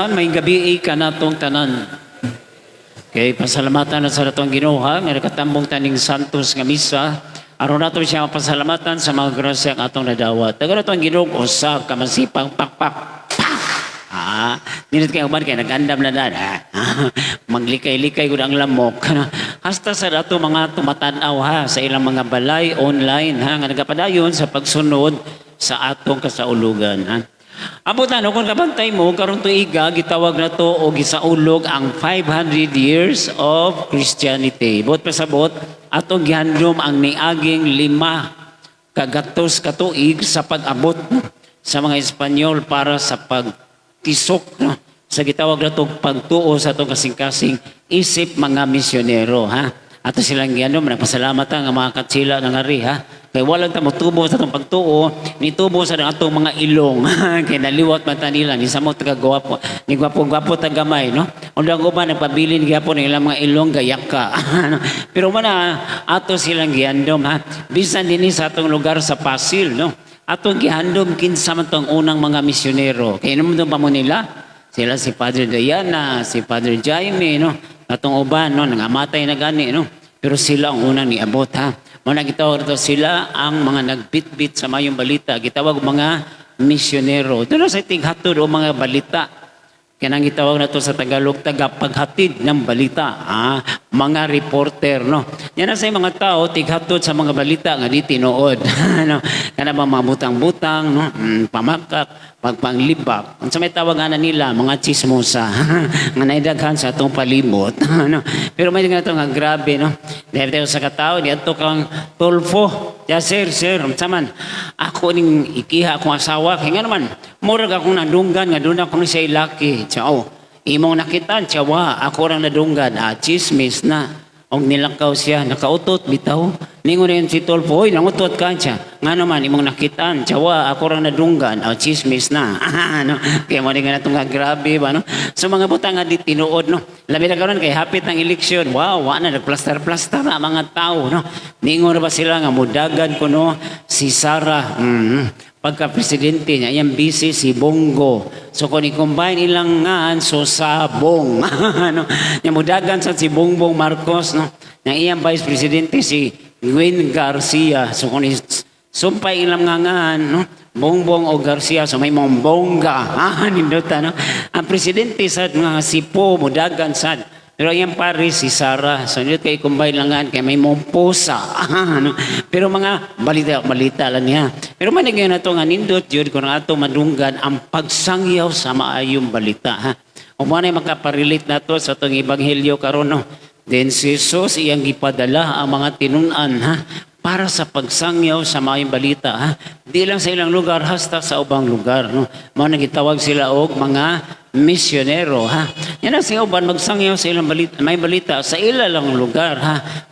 May gabi ka na itong tanan. Okay, pasalamatan na sa natong Ginoo nga nakatambong taning Santos nga misa. Aron nato siya pasalamatan sa mga grasya ang atong nadawat. Taga natong Ginoo usa ka masipang pakpak. Ninit kayo man kay nagandam na dad. Maglikay-likay gud ang lamok. Hasta sa dato mga tumatanaw sa ilang mga balay online nga nagapadayon sa pagsunod sa atong kasaulugan Abutan kung kabantay mo karon tuiga gitawag na to o gisaulog ang 500 years of Christianity. Bot pasabot atong gihandom ang niaging 5 kagatos ka tuig sa pag-abot sa mga Espanyol para sa pagtisok sa gitawag na to pagtuo sa atong kasing-kasing isip mga misyonero Ato silang gihandom nagpasalamat ang mga katsila nga ri kay walang ta motubo sa atong pagtuo nitubo sa atong mga ilong kay naliwat man ta nila ni samot kagwapo ni gwapo tagamay undang uban nagpabilin gyapon ilang mga ilong gayaka pero man ato silang gihandom bisan dinhi sa atong lugar sa Pasil atong gihandom kinsa man tong unang mga misyonero kay numdum pa mo nila sila si Padre Diana si Padre Jaime atong uban nangamatay na gani pero sila ang unang niabot Muna gitawag ito sila ang mga nagbitbit sa mayong balita. Gitawag mga misyonero. Doon sa tighatod o mga balita. Kaya gitawag na ito sa Tagalog, tagapaghatid ng balita. Mga reporter, Yan na sa mga tao, tighatod sa mga balita nga di tinuod. Kana ba mga butang-butang, pamakak, pagpanglibak. Ang sa may tawagan na nila, mga chismosa. Nga naidaghan sa itong palibot. Pero may nga ito nga grabe, Dahil tayo sa katao, di ato kang tulfo. Ya, sir, saman. Ako ning ikiha akong asawa. Kaya nga naman, murag akong nadunggan, nga doon ako siya ilaki. Imong nakitan, tiyawa, ako lang nadunggan. Chismis na. Og nilakaw siya, nakautot, bitaw. Ningon rin si Tolfo, oy, nangutot ka siya. Nga naman, imong nakitaan, tiyawa, ako lang nadunggan. Chismis na. Kaya mo nga itong grabe ba, So mga butang nga di tinuod, Labi na karon kay hapit ng eleksyon. Wow, na, nagplaster-plaster na mga tao, Ningon ba sila nga mudagan ko, si Sarah, pagka-presidente niya, yung busy si Bongo. So kung i-combine ilang so sabong. Yung mudagan sa si Bongbong Marcos, Yung iyang vice-presidente si Gwen Garcia. So kung sumpay ilang Bongbong o Garcia, so may mong bongga. Ninduta, Ang presidente sa mga sipo, mudagan sad. Pero yung pare si Sarah, so nito kay combine langan kay may mong pusa. Pero mga balita lang niya. Pero manigyan na ito nga nindot yun kung ato madunggan ang pagsangyaw sa maayong balita. O manay makaparelate na to sa itong ebanghelyo karon Then si Jesus iyang gipadala ang mga tinunan para sa pagsangyaw sa maayong balita. Di lang sa ilang lugar, hasta sa ubang lugar. Mga nagitawag sila og mga misyonero. Yan ang siya uban magsangyaw sa ilang balita, may balita sa ilang lugar.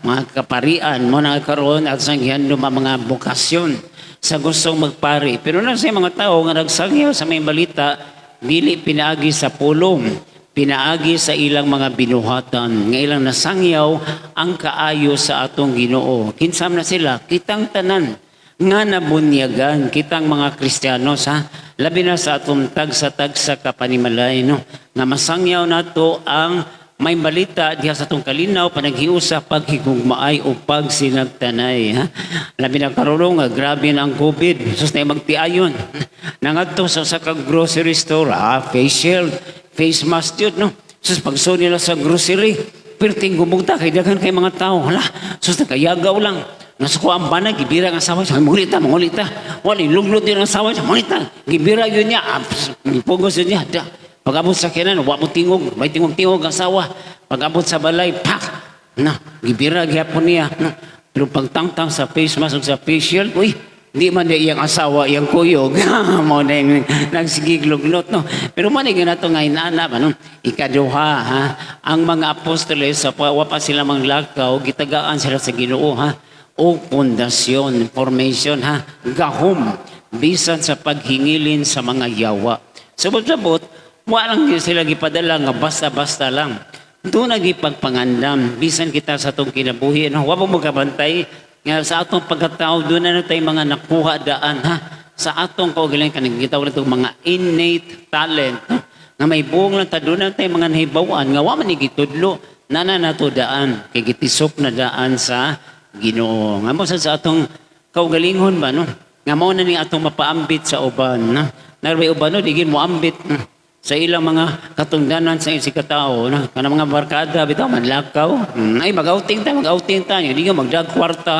Mga kaparian, mga nagkaroon at sa gihandom mga bukasyon sa gustong magpari. Pero na sa mga tao nga nagsangyaw sa may balita, dili pinaagi sa pulong. Pinaagi sa ilang mga binuhatan, nga ilang nasangyaw ang kaayo sa atong Ginoo. Kinsam na sila, kitang tanan, nga nabunyagan, kitang mga Kristiyanos, labi na sa atong tagsa-tagsa kapanimalay, nga masangyaw na to ang may balita diha sa atong kalinaw, panaghiusa, paghigugmaay o pagsinagtanay. Labi na karulong, grabe na ang COVID, sus na magtiayon, nangadto sa grocery store, face shield, face mask yun, Sus, pagso nila sa grocery, perting gumugta, kay daghan kay mga tao. Sus, nakayagaw lang. Nasa ko ang banag, gibira ang asawa siya, mangulita. Wala, luglot din ang asawa siya, mangulita. Gibira yun niya, pugos yun niya. Pag-abot sa kinan, wala mo tingog, may tingog-tingog ang asawa. Pag-abot sa balay, pak! Gibira, gyapon niya. Pero pagtangtang sa face mask o sa facial, di man na iyang asawa, iyang kuyog. Mo na yung nagsigiglog-lot, Pero manigyan na ito nga inaanap, ikaduha, Ang mga apostoles, sa wapa sila manglakaw, gitagaan sila sa Ginoo, O pundasyon, formation, Gahom, bisan sa paghingilin sa mga yawa. Sabot-sabot, walang sila gipadala nga basta-basta lang. Doon nagipagpangandam, bisan kita sa itong kinabuhi. Wapa mo kabantay, nga sa atong pagkatao, doon na tayo mga nakuha daan sa atong kaugalingan kanang gitawag na itong mga innate talent nga may buong lang tadunan tayo mga nahibawan nga wa man ni gitudlo nana nato daan kay gitisok na daan sa Ginoo. Nga mo sa atong kaugalingon ba no? Nga mo na ni atong mapaambit sa uban na. Narway uban no digin mo ambit sa ilang mga katungdanan sa isig katao no? Kana mga barkada bitaw manlakaw. Ay mag-outing ta nya di ka magdag kwarta.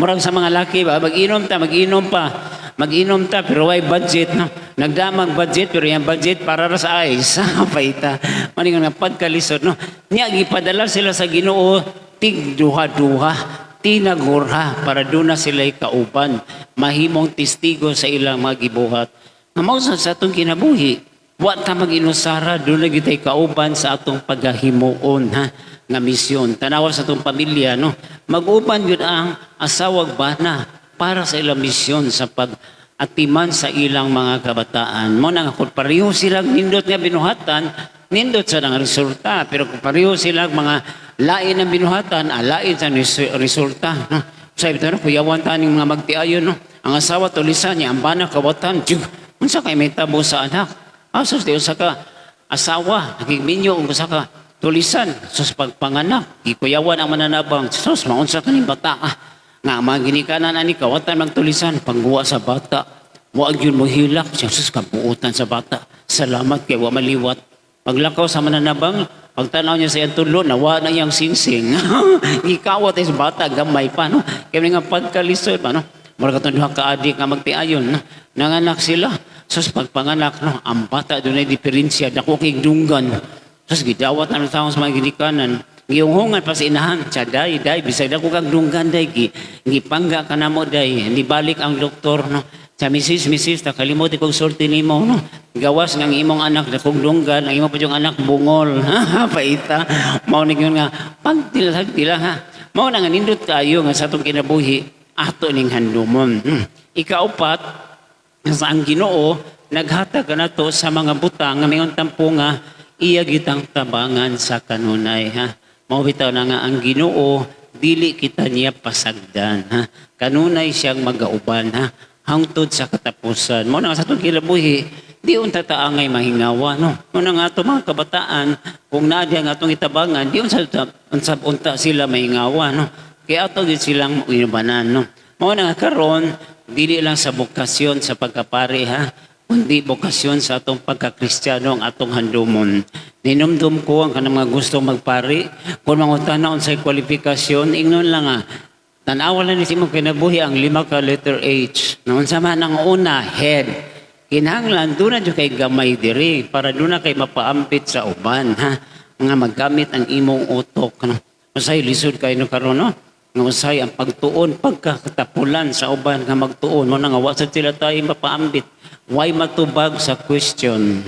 Murag sa mga laki ba mag-inom pa. Mag-inom ta pero way budget no. Nagdamag budget pero yung budget para ra sa ice. Paita. Maning nga pagkalisod no. Nya gipadala sila sa Ginoo tig duha-duha. Tinagurha para doon na sila'y kauban. Mahimong testigo sa ilang mga gibuhat. Mao sa atong kinabuhi. Wa ta mag-inusara doon na gitay kauban sa atong paghahimuon ha nga misyon. Tanawa sa atong pamilya no. Mag-uban yun ang asawag bana para sa ilang misyon sa pag-atiman sa ilang mga kabataan. Mo na kung pareho silang nindot nga binuhatan, nindot sa nang resulta. Pero kung pareho silang mga lain ang binuhatan, lain sa resulta. No? Sabi ito, kuyawan taning mga magtiayon. No? Ang asawa tulisan niya, ang bana kawatan. Unsa kay may tabo sa anak? Asos di usa ka asawa, nagigminyo ang usa ka tulisan. Sus pagpanganak, ikuyawan ang mananabang. Sus maunsa ka ning bata ka. Nga mga ginikanan ani kawatan magtulisan pangguwa sa bata. Waag yun mo hilak siya sus kabuutan sa bata. Salamat kay wa maliwat. Paglakaw sa mananabang, pagtanaw niya sa iyang tulo, nawa na iyang singsing. Gikawat ay sa bata, gamay pa, no? Kaya nga pagkalisod pa, no? Mura ka duha ka adik nga magtiayon, no? Nanganak sila. Sus pagpanganak, no? Ang bata doon ay diferensya, dako kay dunggan. Sus gidawat na ng taong sa mga ginikanan. Giyunghungan pa sa inahan, siya day, bisag dako kang dunggan day, gipangga ka na mo day, hindi balik ang doktor, no? Sa misis, nakalimutin kong sulti ni mo, no? Gawas ng imong anak na kong dunggan, ang imong pa yung anak bungol, ha? Paita. Maunig yun nga, pagtilag-tila, ha? Mau na nga nindot tayo nga sa itong kinabuhi, ato ning handumon. Ikaupat, sa ang Ginoo, naghatag na to sa mga butang, nga mayroon tampo nga, iya gitang tabangan sa kanunay, ha? Mawitaw na nga ang Ginoo, dili kita niya pasagdan, ha? Kanunay siyang magauban, ha? Hangtod sa katapusan. Mo na nga sa itong kilabuhi, di unta taangay mahingawa, no? Mo na nga itong mga kabataan, kung naadya nga itong itabangan, di unta sila mahingawa, no? Kaya ito din silang inubanan, no? Mo na nga karon, dili lang sa bokasyon sa pagkapari, ha? Kundi bokasyon sa atong pagkakristyano ang atong handumon. Ninumdum ko ang kanang mga gusto magpari, kung mga tanaon sa kwalifikasyon, ingnon lang nga, tanawa lang ni mo kinabuhi ang 5 ka letter H. Noon sa man ang una, head. Kinahanglan, doon na kay gamay diri para doon na kay mapaampit sa uban. Ha? Nga maggamit ang imong utok. No? Masay lisod kayo no karon no? Nga masay ang pagtuon, pagkakatapulan sa uban nga magtuon. Mo na nga wasad sila tayo mapaambit. Why matubag sa question?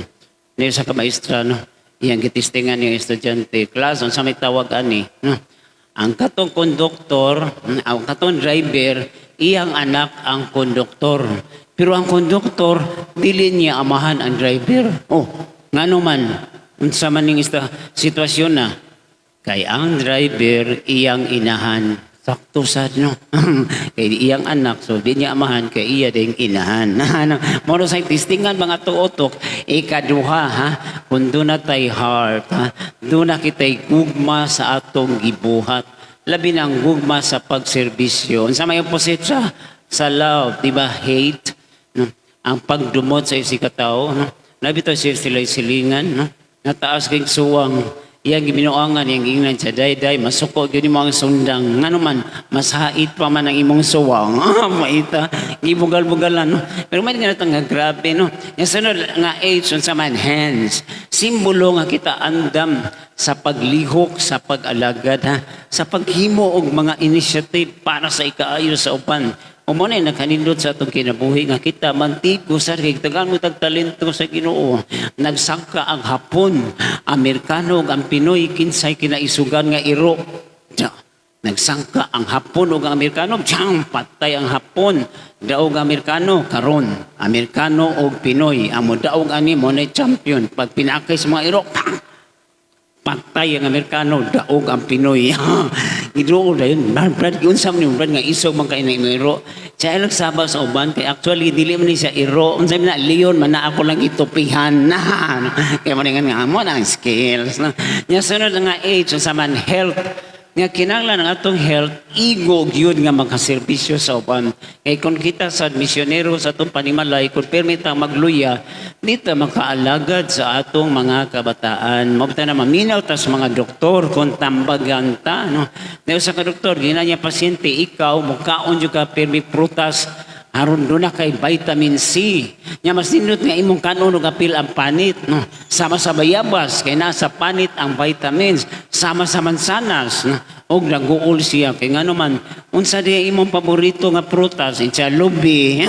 Niyo sa kamaestra, no? Iyang gitistingan yung estudyante. Class, sa may tawag ani. No? Ang katong konduktor, ang katong driver, iyang anak ang konduktor. Pero ang konduktor, dili niya amahan ang driver. Oh, nga naman, unsa man ning sitwasyon na, kay ang driver, iyang inahan. Sakto sad, no? Kay iyang anak, so di niya amahan, kay iya ding inahan. Moro sa tistingan mga tuotok, ikaduha, ha? Kung doon na tayo heart, ha? Doon na kita'y gugma sa atong gibuhat. Labi ng gugma sa pagserbisyo. Sa may opposite sa love, di ba? Hate. No? Ang pagdumot sa isang katao. No? Labi to sila'y silingan. No? Nataas kayong suwang. Iyang giminuangan, iyang ingnan sa day-day. Masuko, yun yung mga sundang. Nga naman, mas hait pa man ang imong suwang. Maita. Gibugal-bugalan. No? Pero may nga nga grabe. No? Yung sunod nga H, sa man, hands. Simbolo nga kita andam sa paglihok, sa pag-alagad, ha? Sa paghimo og mga initiative para sa ikaayo sa upan. O mo na nagkanindot sa atong kinabuhi nga kita mantigo sa tagaan mo tagtalento sa Ginoo. Nagsangka ang Hapon, Amerikano ug ang Pinoy kinsay kinaisugan nga iro. Nagsangka ang Hapon ug ang Amerikano, patay ang Hapon. Daog Amerikano karon, Amerikano ug Pinoy. Amo daog ani mo na champion. Pag pinakay sa mga iro, patay ang Amerikano, daog ang Pinoy. Giduol na yun. Brad, giunsam ni Brad nga isog man kayo na iro. Siya lang sabas sa uban, kaya actually, dili man ni siya iro. Unsam na, Leon, man na ako lang itupihan na. Kaya man nga mo na ang skills. Nya sunod nga age, sa man health. Nga kinanglan ng atong health, ego gyud nga magkaserbisyo sa uban. Kay kung kita sa misyonero sa atong panimalay, kung permita magluya, dito makaalagad sa atong mga kabataan. Mabta na maminaw tas mga doktor kung tambagan ta. No? Dahil sa doktor, gina niya pasyente, ikaw, mukhaon dyan ka permi prutas, aron doon na kay vitamin C. Nya mas nindot nga imong kanon og apil ang panit, no. Sama sa bayabas kay nasa panit ang vitamins, sama sa mansanas, no. Og naguol siya kay ngano man unsa di imong paborito nga prutas, itsa lubi.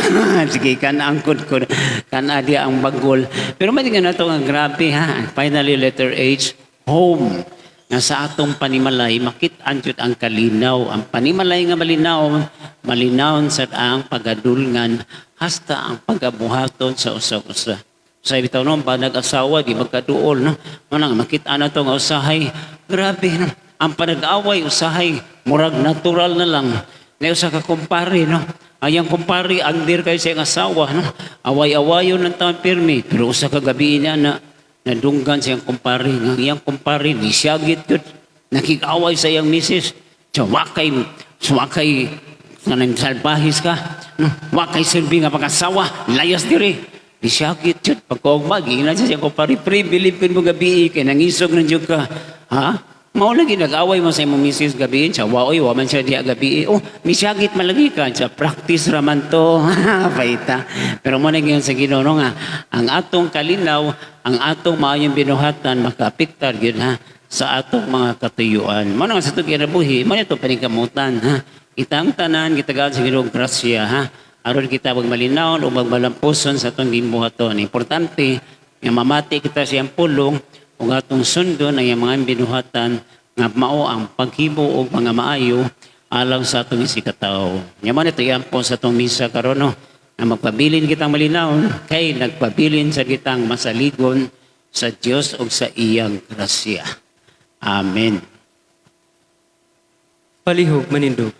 Sige kana angkod ko kana di ang bagol. Pero man nga nato nga grabe ha. Finally letter H, home. Nga sa atong panimalay, makit-an jud ang kalinaw. Ang panimalay nga malinaw, malinawon sa ang pagadulngan, hasta ang pagabuhaton sa usa-usa. Sa bitaw noon, pa nag-asawa, di magkaduol, no? Manang makit-an na to nga usahay, grabe, no? Ang panag-away, usahay, murag natural na lang. Na usa ka kumpare, no? Ayang kumpare, angdir kayo sa iyang asawa, no? Away-awayon ng taon pirmi, pero usa ka gabi na nadunggan siyang kumpare nga iyang kumpare di siyagit yun nakikaway sa iyang misis so wakay nanang salbahis ka no? Wakay silbi nga pag-asawa layas diri di siyagit yun pagkaugma gina siya siyang kumpare pre bilipin mo gabi kay nangisog ng diyog ka ha mao lagi nag-away mo sa imong misis gabi siya waoy waman siya diha gabi oh misyagit malagi ka siya practice raman to paita pero mo na sa Ginoo nga ang atong kalinaw ang atong maayong binuhatan makaapektar gyud ha sa atong mga katuyuan mo nga sa itong kinabuhi mo nito paningkamutan ha kitang tanan gitagaan sa Ginoo grasya ha aron kita magmalinaw o magmalampuson sa atong gibuhaton importante nga mamati kita siyang pulong ug atong sundon ang mga binuhatan nga mao ang paghibo og mga maayo alang sa atong isikataw. Nya man ito yan po sa atong misa karon no nga magpabilin kitang malinaw kay nagpabilin sa kitang masaligon sa Dios ug sa iyang grasya. Amen. Palihog manindog.